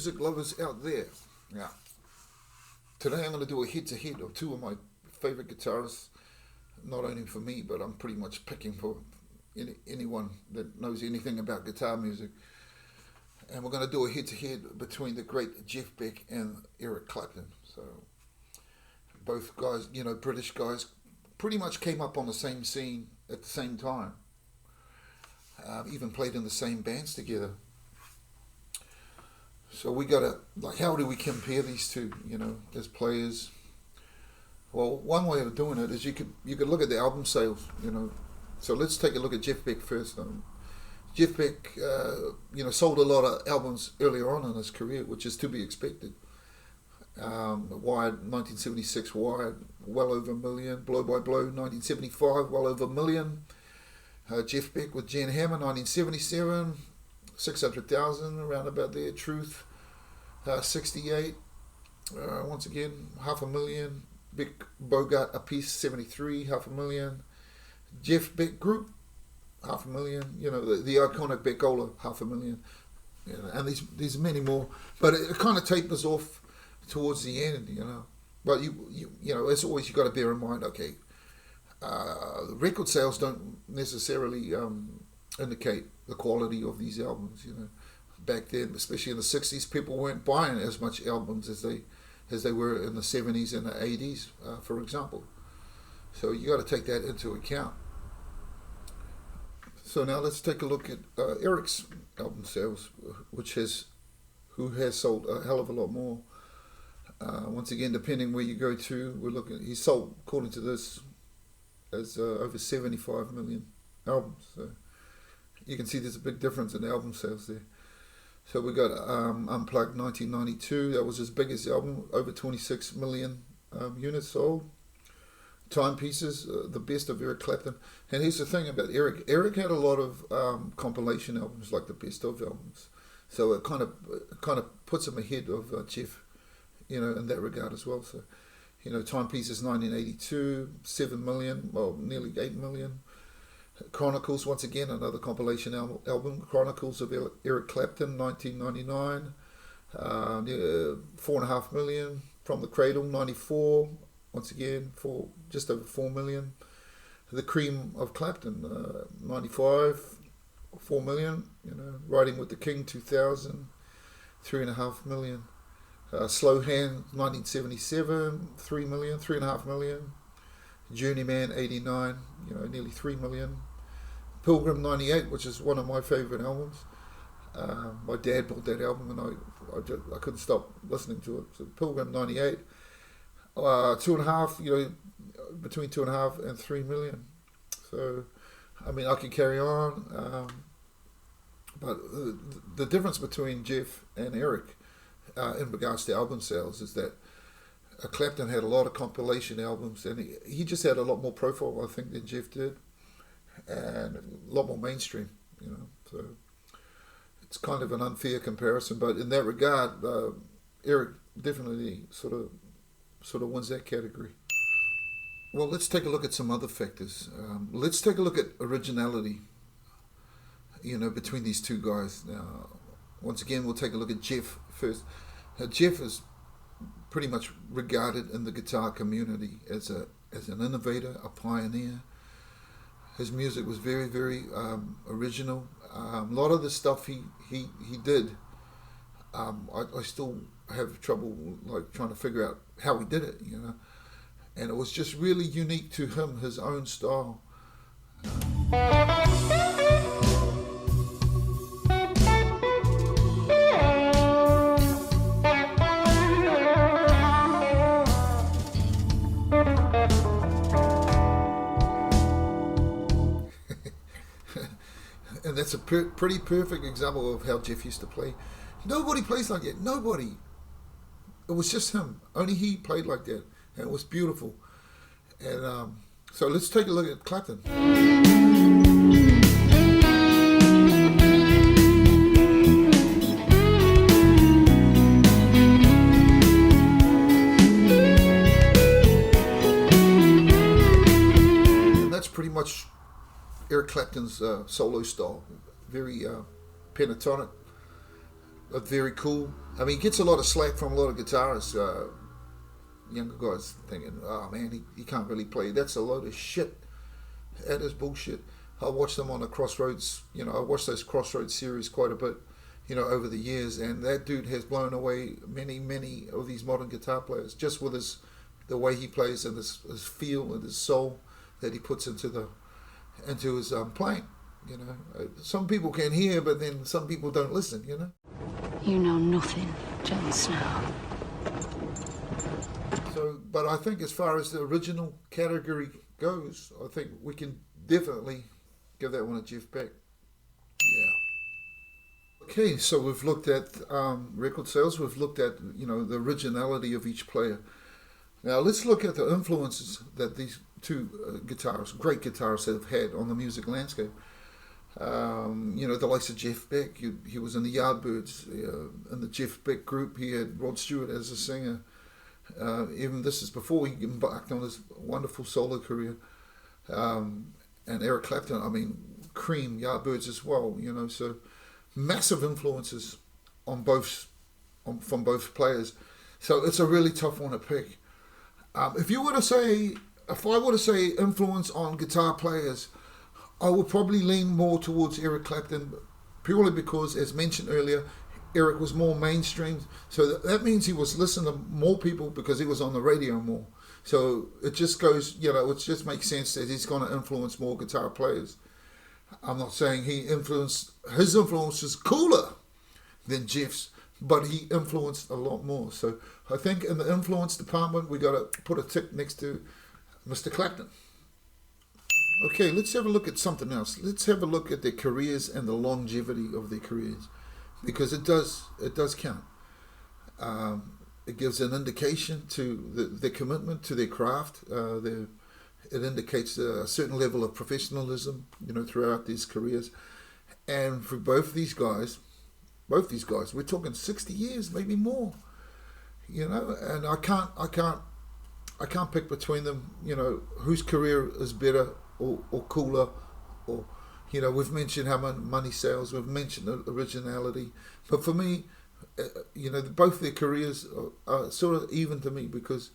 music lovers out there. Now, today I'm going to do a head-to-head of two of my favorite guitarists, not only for me, but I'm pretty much picking for anyone that knows anything about guitar music. And we're going to do a head-to-head between the great Jeff Beck and Eric Clapton. So both guys, British guys, pretty much came up on the same scene at the same time. Even played in the same bands together. So we got to, how do we compare these two, as players? Well, one way of doing it is you could look at the album sales, So let's take a look at Jeff Beck first. Jeff Beck, sold a lot of albums earlier on in his career, which is to be expected. Wired, 1976, Wired, well over 1 million. Blow by Blow, 1975, well over 1 million. Jeff Beck with Jan Hammer, 1977, 600,000, around about there. Truth, 68, once again, 500,000. Big Bogart a piece, 73, 500,000. Jeff Beck Group, 500,000. The iconic Beckola, 500,000. And there's many more, but it kind of tapers off towards the end, But as always, you got to bear in mind, okay, the record sales don't necessarily indicate the quality of these albums. Back then, especially in the 60s, people weren't buying as much albums as they were in the 70s and the 80s, for example. So you got to take that into account. So now let's take a look at Eric's album sales, who has sold a hell of a lot more. Once again, depending where you go to, he sold, according to this, as over 75 million albums. So you can see there's a big difference in album sales there. So we got Unplugged 1992. That was his biggest album, over 26 million units sold. Timepieces, the best of Eric Clapton. And here's the thing about Eric. Eric had a lot of compilation albums, like the best of albums. So it kind of puts him ahead of Jeff, in that regard as well. So, Timepieces 1982, 7 million, well, nearly 8 million. Chronicles, once again, another compilation album. Chronicles of Eric Clapton, 1999, 4.5 million. From the Cradle, 94, once again, for just over 4 million. The Cream of Clapton, 95, 4 million. Riding with the King, 2000, 3.5 million. Slow Hand, 1977, 3 million, 3.5 million. Journeyman, 89, nearly 3 million. Pilgrim, 98, which is one of my favourite albums. My dad bought that album and I couldn't stop listening to it. So Pilgrim, 98, 2.5, between 2.5 and 3 million. So, I could carry on. But the difference between Jeff and Eric in regards to album sales is that Clapton had a lot of compilation albums, and he just had a lot more profile, I think, than Jeff did, and a lot more mainstream, So it's kind of an unfair comparison, but in that regard, Eric definitely sort of wins that category. Well, let's take a look at some other factors. Let's take a look at originality, between these two guys. Now, once again, we'll take a look at Jeff first. Jeff is pretty much regarded in the guitar community as an innovator, a pioneer. His music was very, very original. A lot of the stuff he did, I still have trouble trying to figure out how he did it, And it was just really unique to him, his own style. And that's a pretty perfect example of how Jeff used to play. Nobody plays like that. Nobody. It was just him. Only he played like that. And it was beautiful. And so let's take a look at Clapton. And that's pretty much Eric Clapton's solo style, very pentatonic, very cool. I mean, he gets a lot of slack from a lot of guitarists, younger guys thinking, oh man, he can't really play. That's a load of shit. That is bullshit. I watched them on the Crossroads, I watched those Crossroads series quite a bit, over the years, and that dude has blown away many of these modern guitar players just with the way he plays and his feel and his soul that he puts into his playing. Some people can hear, but then some people don't listen. You know nothing, Jon Snow. So, but I think as far as the original category goes, I think we can definitely give that one a Jeff Beck. Yeah. Okay, so we've looked at record sales. We've looked at the originality of each player. Now let's look at the influences that these two great guitarists, have had on the music landscape. The likes of Jeff Beck. He was in the Yardbirds. In the Jeff Beck group, he had Rod Stewart as a singer. Even this is before he embarked on his wonderful solo career. And Eric Clapton, Cream, Yardbirds as well. So massive influences from both players. So it's a really tough one to pick. If I were to say influence on guitar players, I would probably lean more towards Eric Clapton, purely because, as mentioned earlier, Eric was more mainstream. So that means he was listening to more people because he was on the radio more. So it just goes, it just makes sense that he's going to influence more guitar players. I'm not saying his influence is cooler than Jeff's, but he influenced a lot more. So I think in the influence department, we got to put a tick next to Mr. Clapton. Okay, let's have a look at something else. Let's have a look at their careers and the longevity of their careers, because it does count. It gives an indication to their commitment to their craft. It indicates a certain level of professionalism, throughout these careers. And for both these guys, we're talking 60 years, maybe more. And I can't pick between them. Whose career is better or cooler, or we've mentioned how much money sells, we've mentioned originality, but for me, both their careers are sort of even to me, because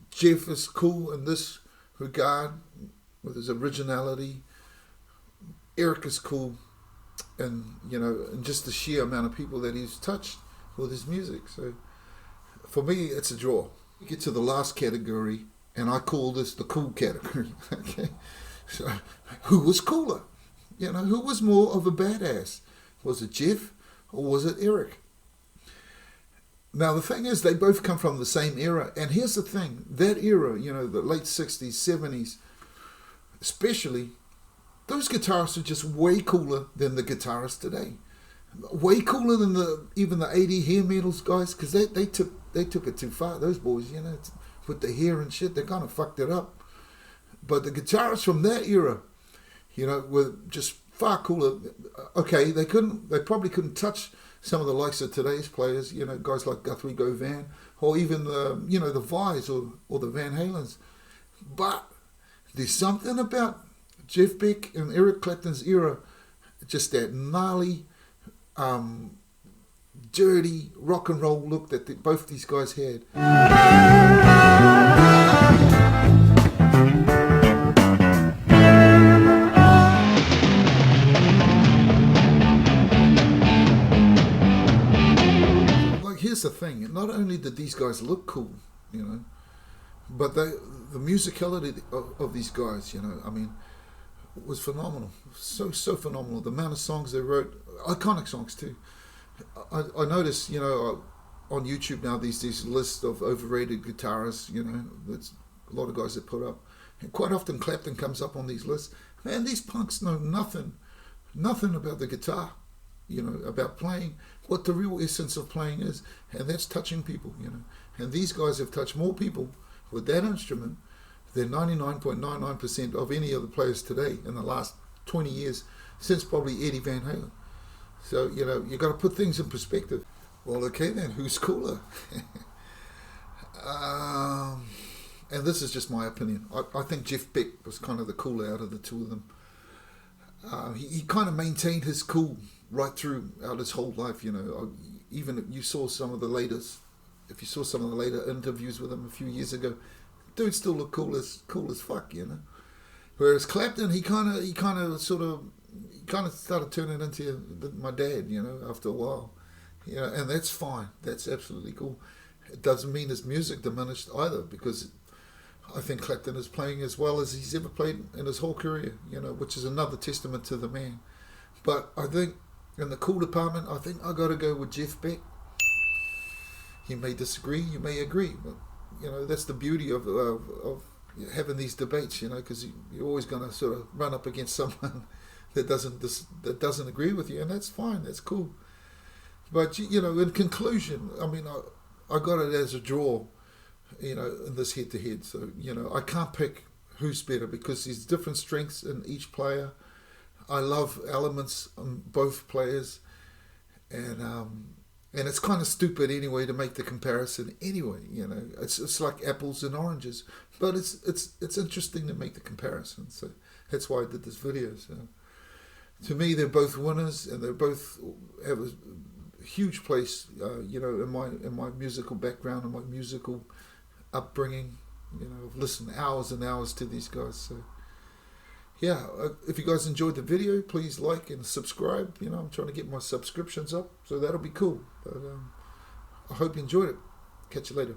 Jeff is cool in this regard with his originality. Eric is cool, and just the sheer amount of people that he's touched with his music. So for me, it's a draw. We get to the last category, and I call this the cool category. Okay, so who was cooler? Who was more of a badass? Was it Jeff or was it Eric? Now the thing is, they both come from the same era, and here's the thing: that era, the late '60s, '70s, especially, those guitarists are just way cooler than the guitarists today. Way cooler than even the 80 hair metals guys, because they took it too far. Those boys, with the hair and shit, they kind of fucked it up. But the guitarists from that era, were just far cooler. Okay, they probably couldn't touch some of the likes of today's players, guys like Guthrie Govan, or even the Vais or the Van Halens. But there's something about Jeff Beck and Eric Clapton's era, just that gnarly, dirty rock and roll look that both these guys had. Here's the thing: not only did these guys look cool, but the musicality of these guys, was phenomenal. So phenomenal. The amount of songs they wrote, iconic songs too. I noticed, on YouTube now, these lists of overrated guitarists, that's a lot of guys that put up. And quite often Clapton comes up on these lists. Man, these punks know nothing about the guitar, about playing, what the real essence of playing is, and that's touching people, And these guys have touched more people with that instrument than 99.99% of any other players today in the last 20 years, since probably Eddie Van Halen. So, you got to put things in perspective. Well, okay then, who's cooler? And this is just my opinion. I think Jeff Beck was kind of the cooler out of the two of them. He kind of maintained his cool right throughout his whole life, even if you saw some of the latest, if you saw some of the later interviews with him a few years ago, dude still looked cool as fuck, you know. Whereas Clapton, he kind of started turning into my dad, you know, after a while, you know, and that's fine. That's absolutely cool. It doesn't mean his music diminished either, because I think Clapton is playing as well as he's ever played in his whole career, you know, which is another testament to the man. But I think in the cool department, I think I got to go with Jeff Beck. You may disagree, you may agree, but you know, that's the beauty of having these debates, you know, because you're always going to sort of run up against someone that doesn't agree with you, and that's fine, that's cool. But you know, in conclusion, I mean, I got it as a draw, you know, in this head-to-head. So you know, I can't pick who's better because there's different strengths in each player. I love elements on both players, and it's kind of stupid anyway to make the comparison anyway, you know. It's like apples and oranges, but it's interesting to make the comparison. So that's why I did this video. So to me, they're both winners, and they both have a huge place, you know, in my musical background and my musical upbringing. You know, I've listened hours and hours to these guys. So yeah, if you guys enjoyed the video, please like and subscribe. You know, I'm trying to get my subscriptions up, so that'll be cool. But I hope you enjoyed it. Catch you later.